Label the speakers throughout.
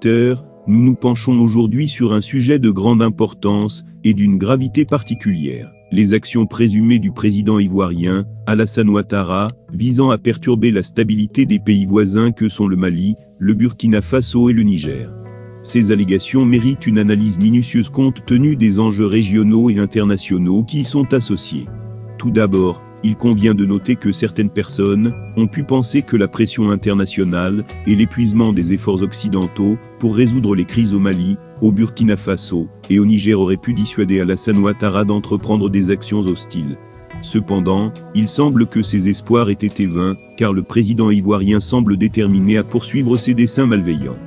Speaker 1: auditeurs, nous nous penchons aujourd'hui sur un sujet de grande importance et d'une gravité particulière. Les actions présumées du président ivoirien, Alassane Ouattara, visant à perturber la stabilité des pays voisins que sont le Mali, le Burkina Faso et le Niger. Ces allégations méritent une analyse minutieuse compte tenu des enjeux régionaux et internationaux qui y sont associés. Tout d'abord, il convient de noter que certaines personnes ont pu penser que la pression internationale et l'épuisement des efforts occidentaux pour résoudre les crises au Mali, au Burkina Faso et au Niger auraient pu dissuader Alassane Ouattara d'entreprendre des actions hostiles. Cependant, il semble que ces espoirs aient été vains, car le président ivoirien semble déterminé à poursuivre ses desseins malveillants.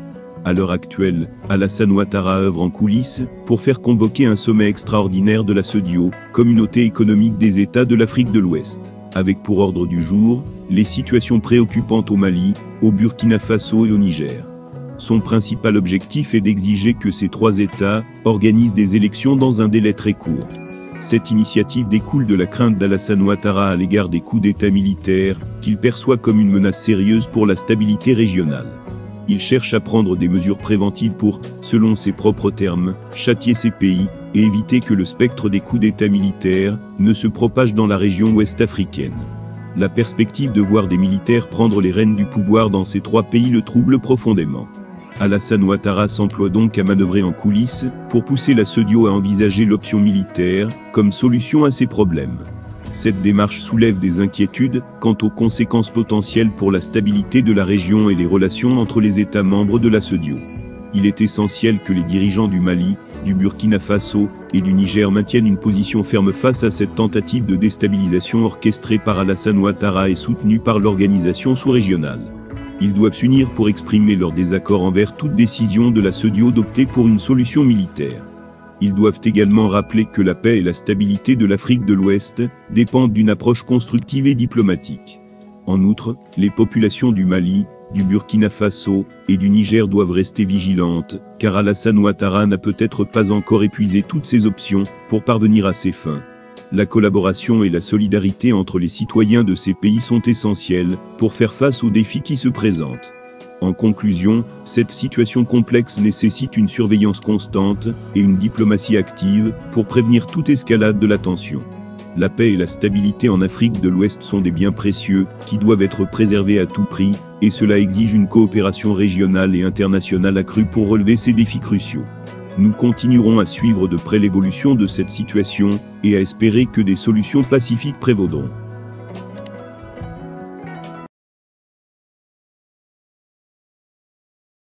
Speaker 1: À l'heure actuelle, Alassane Ouattara œuvre en coulisses pour faire convoquer un sommet extraordinaire de la CEDEAO, Communauté économique des États de l'Afrique de l'Ouest, avec pour ordre du jour les situations préoccupantes au Mali, au Burkina Faso et au Niger. Son principal objectif est d'exiger que ces trois États organisent des élections dans un délai très court. Cette initiative découle de la crainte d'Alassane Ouattara à l'égard des coups d'État militaires, qu'il perçoit comme une menace sérieuse pour la stabilité régionale. Il cherche à prendre des mesures préventives pour, selon ses propres termes, châtier ces pays et éviter que le spectre des coups d'État militaires ne se propage dans la région ouest africaine. La perspective de voir des militaires prendre les rênes du pouvoir dans ces trois pays le trouble profondément. Alassane Ouattara s'emploie donc à manœuvrer en coulisses pour pousser la CEDEAO à envisager l'option militaire comme solution à ces problèmes. Cette démarche soulève des inquiétudes quant aux conséquences potentielles pour la stabilité de la région et les relations entre les États membres de la CEDEAO. Il est essentiel que les dirigeants du Mali, du Burkina Faso et du Niger maintiennent une position ferme face à cette tentative de déstabilisation orchestrée par Alassane Ouattara et soutenue par l'organisation sous-régionale. Ils doivent s'unir pour exprimer leur désaccord envers toute décision de la CEDEAO d'opter pour une solution militaire. Ils doivent également rappeler que la paix et la stabilité de l'Afrique de l'Ouest dépendent d'une approche constructive et diplomatique. En outre, les populations du Mali, du Burkina Faso et du Niger doivent rester vigilantes, car Alassane Ouattara n'a peut-être pas encore épuisé toutes ses options pour parvenir à ses fins. La collaboration et la solidarité entre les citoyens de ces pays sont essentielles pour faire face aux défis qui se présentent. En conclusion, cette situation complexe nécessite une surveillance constante et une diplomatie active pour prévenir toute escalade de la tension. La paix et la stabilité en Afrique de l'Ouest sont des biens précieux qui doivent être préservés à tout prix, et cela exige une coopération régionale et internationale accrue pour relever ces défis cruciaux. Nous continuerons à suivre de près l'évolution de cette situation et à espérer que des solutions pacifiques prévaudront.